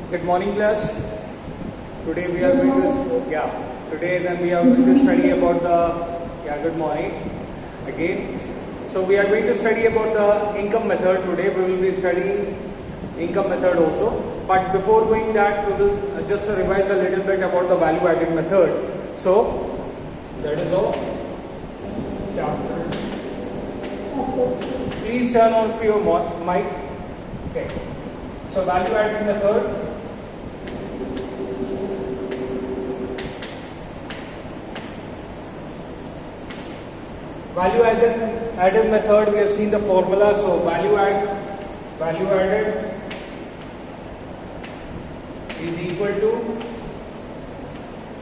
Good morning, class. Today we are going to Today we are going to study about the good morning again. So we are going to study about the income method. Today we will be studying income method also. But before going that, we will just revise a little bit about the value added method. So that is all. Chapter. Please turn on for your mic. Okay. So value added method. Value added method, we have seen the formula. So value added is equal to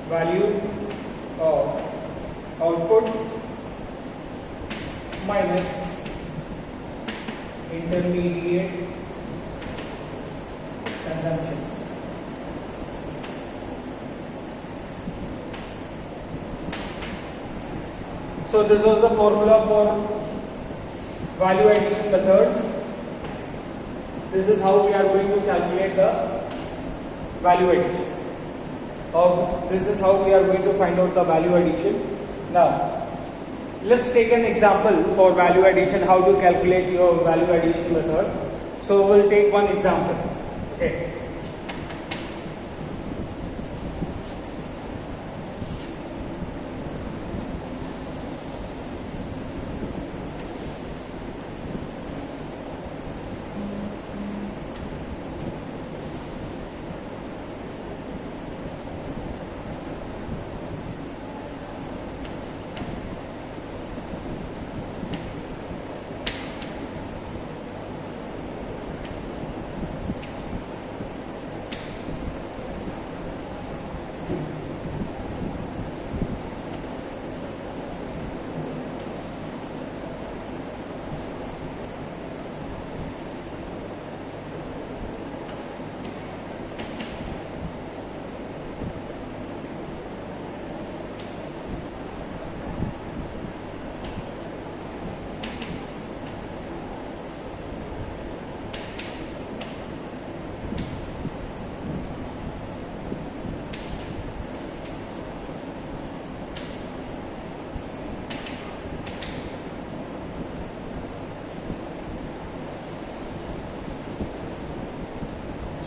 value of output minus intermediate consumption. So this was the formula for value addition method. This is how we are going to calculate the value addition. Or this is how we are going to find out the value addition. Now, let's take an example for value addition, how to calculate your value addition method. So we'll take one example. Okay.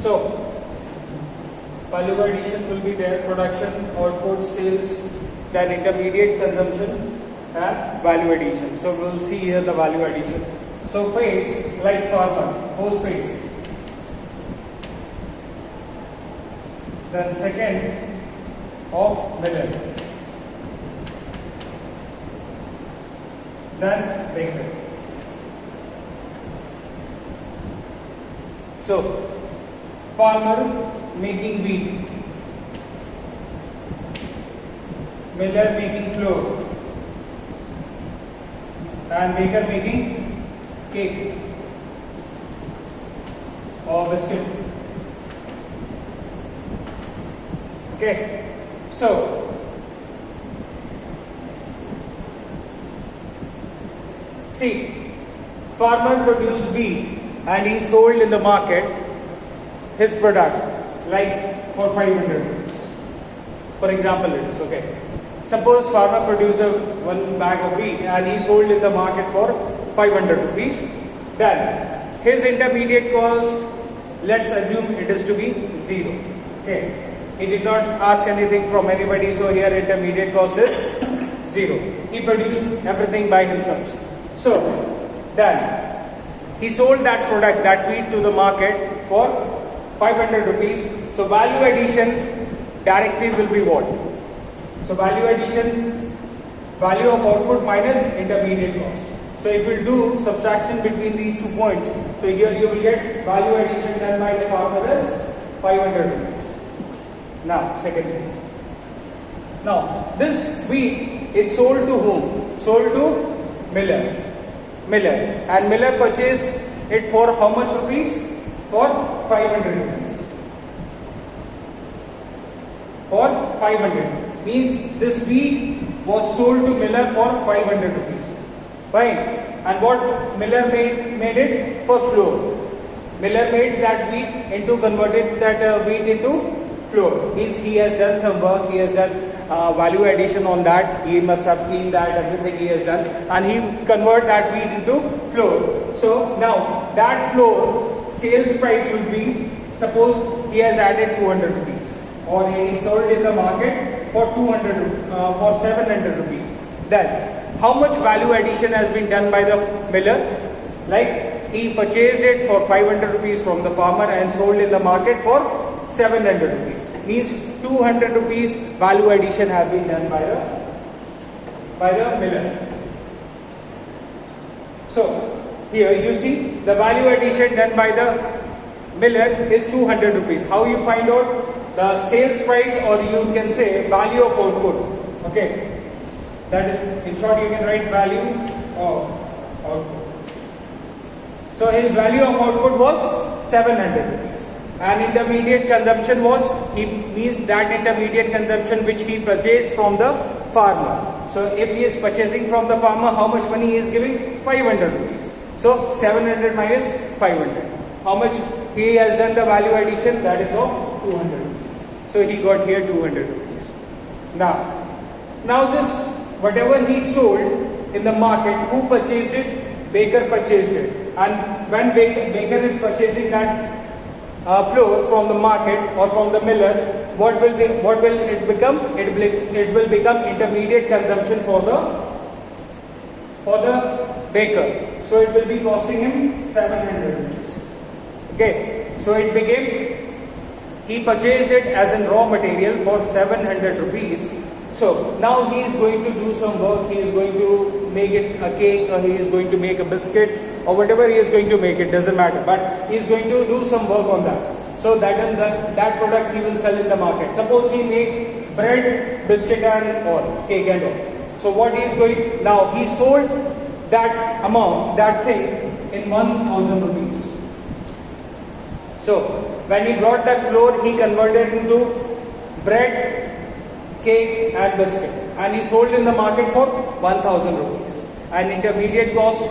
So, value addition will be there: production, output, sales, then intermediate consumption and value addition. So, we will see here the value addition. So, phase like farmer, post phase. Then second of miller. Then baker. So, farmer making wheat, miller making flour, and baker making cake or biscuit. Okay, so see, farmer produced wheat and he sold in the market his product like for 500 rupees. For example, it is okay. Suppose farmer produced one bag of wheat and he sold in the market for 500 rupees. Then his intermediate cost, let's assume it is to be 0. Okay. He did not ask anything from anybody, so here intermediate cost is 0. He produced everything by himself. So then he sold that product, that wheat, to the market for 500 rupees. So value addition directly will be what? So value addition, value of output minus intermediate cost. So if you do subtraction between these 2 points, so here you will get value addition done by the farmer as 500 rupees. Now second thing. Now this wheat is sold to whom? Sold to miller. And miller purchased it for how much rupees? For 500 rupees. For 500 means this wheat was sold to miller for 500 rupees. Fine. And what miller made it for flour. Miller made that wheat into converted that wheat into flour. Means he has done some work, he has done value addition on that, he must have cleaned that, everything he has done, and he convert that wheat into flour. So now that flour sales price would be, suppose he has added 200 rupees or he sold in the market for 700 rupees. Then how much value addition has been done by the miller? Like he purchased it for 500 rupees from the farmer and sold in the market for 700 rupees. Means 200 rupees value addition have been done by the miller. So here you see the value addition done by the miller is 200 rupees. How you find out? The sales price, or you can say value of output. Okay, that is, in short, you can write value of output. So his value of output was 700 rupees, and intermediate consumption was, he means that intermediate consumption which he purchased from the farmer. So if he is purchasing from the farmer, how much money he is giving? 500 rupees. So 700 minus 500. How much he has done the value addition? That is of 200 rupees. So he got here 200 rupees. Now this, whatever he sold in the market, who purchased it? Baker purchased it. And when Baker is purchasing that flour from the market or from the miller, what will it become? It will become intermediate consumption for the baker. So it will be costing him 700 rupees. Okay, so it became, he purchased it as a raw material for 700 rupees. So now he is going to do some work, he is going to make it a cake, or he is going to make a biscuit, or whatever he is going to make, it doesn't matter, but he is going to do some work on that. So that product he will sell in the market. Suppose he make bread, biscuit and all, cake and all. So what he is going, now he sold that amount, that thing in 1000 rupees. So when he brought that flour, he converted into bread, cake and biscuit, and he sold in the market for 1000 rupees. And intermediate cost,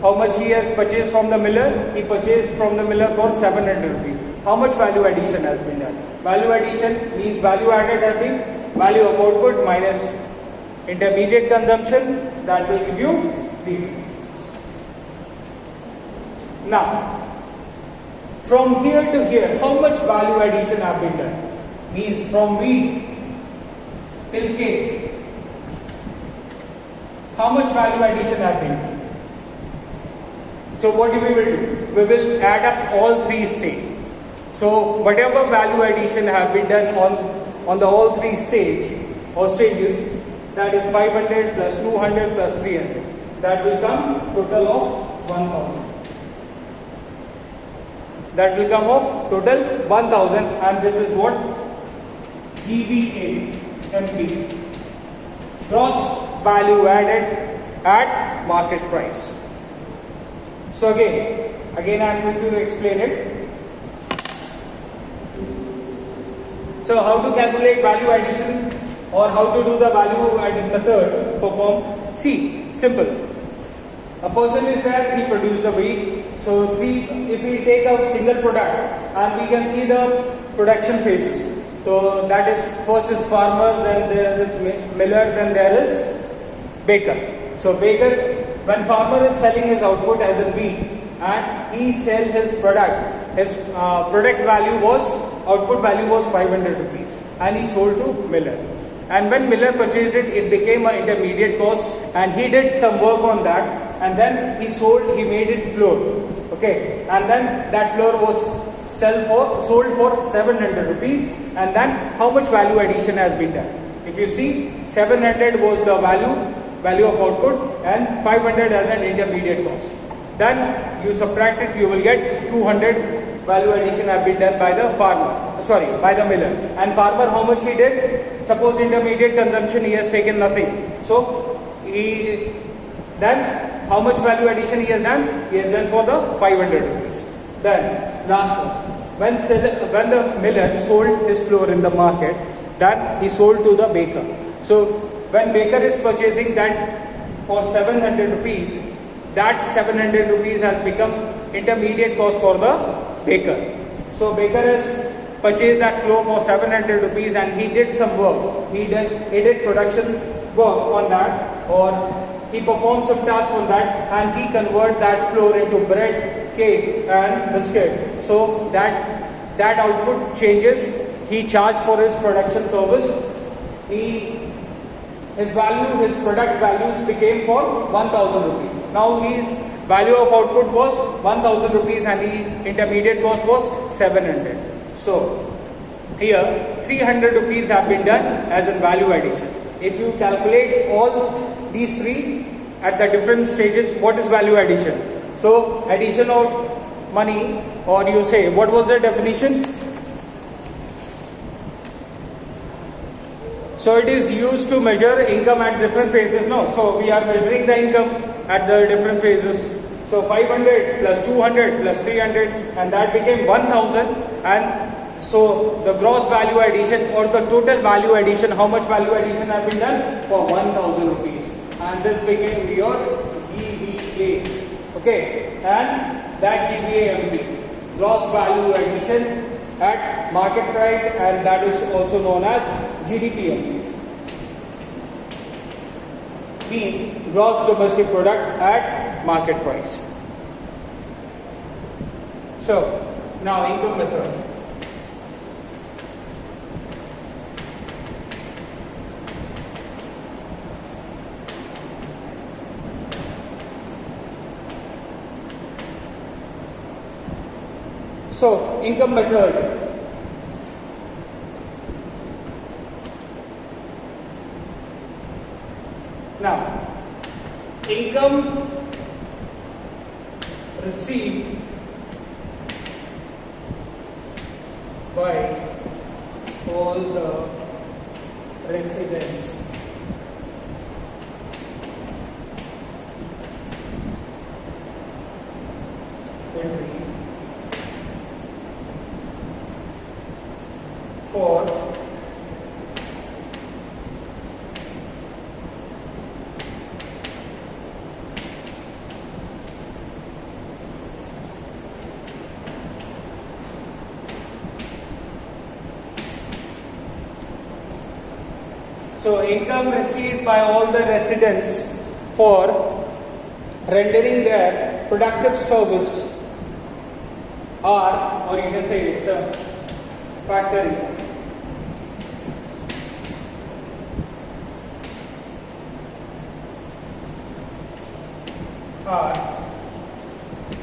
how much he has purchased from the miller? He purchased from the miller for 700 rupees. How much value addition has been done? Value addition means value added has been value of output minus intermediate consumption, that will give you 3 rupees. Now from here to here, how much value addition have been done? Means from wheat till cake, how much value addition have been done? So what we will do? We will add up all 3 stages. So whatever value addition have been done on the all 3 stages, that is 500 plus 200 plus 300. That will come total of 1000. That will come of total 1000, and this is what? GVA, MP. Gross value added at market price. So again I am going to explain it. So how to calculate value addition, or how to do the value added method perform? See, simple. A person is there, he produced the wheat. So if we take a single product and we can see the production phases. So that is, first is farmer, then there is miller, then there is baker. So baker, when farmer is selling his output as a wheat and he sell his product, his product value was, output value was 500 rupees and he sold to miller. And when miller purchased it, it became an intermediate cost and he did some work on that, and then he made it flour. Okay, and then that flour was sold for 700 rupees, and then how much value addition has been done? If you see, 700 was the value of output and 500 as an intermediate cost. Then you subtract it, you will get 200 value addition have been done by the by the miller. And farmer, how much he did? Suppose intermediate consumption he has taken nothing. So then how much value addition he has done? He has done for the 500 rupees. Then last one. When the miller sold his flour in the market, then he sold to the baker. So when baker is purchasing that for 700 rupees, that 700 rupees has become intermediate cost for the baker. So baker has purchased that flour for 700 rupees and he did some work. He did production work on that, or he performed some tasks on that, and he converted that flour into bread, cake and biscuit. So that output changes. He charged for his production service. His product values became for 1000 rupees. Now his value of output was 1000 rupees and the intermediate cost was 700. So here 300 rupees have been done as a value addition. If you calculate all these three at the different stages, what is value addition? So addition of money, or you say, what was the definition? So it is used to measure income at different phases. No, so we are measuring the income at the different phases. So 500 plus 200 plus 300, and that became 1000. And so the gross value addition or the total value addition, how much value addition have been done? For 1000 rupees. And this became your GVA. Okay, and that GVA gross value addition at market price, and that is also known as GDP means gross domestic product at market price. So now income method. So income method. Now, income received by all the residents country for So income received by all the residents for rendering their productive service, or you can say it's a factor income. Are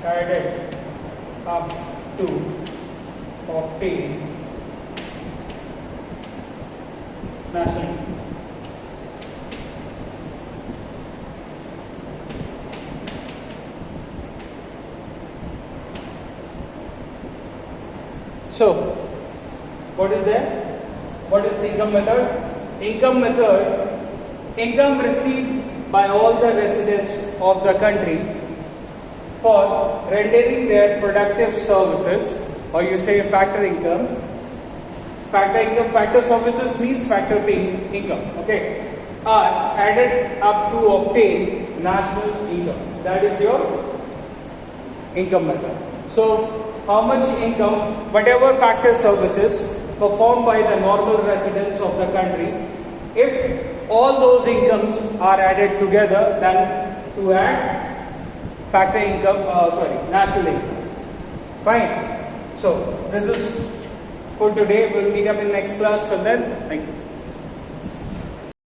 added up to obtain national income. So, what is there? What is income method? Income method, income received by all the residents of the country for rendering their productive services, or you say factor income. Factor income, factor services means factor paying income, okay, are added up to obtain national income. That is your income method. So, how much income, whatever factor services performed by the normal residents of the country, if all those incomes are added together, then to add factor income, national income. Fine. So this is for today. We'll meet up in next class. Till then, thank you.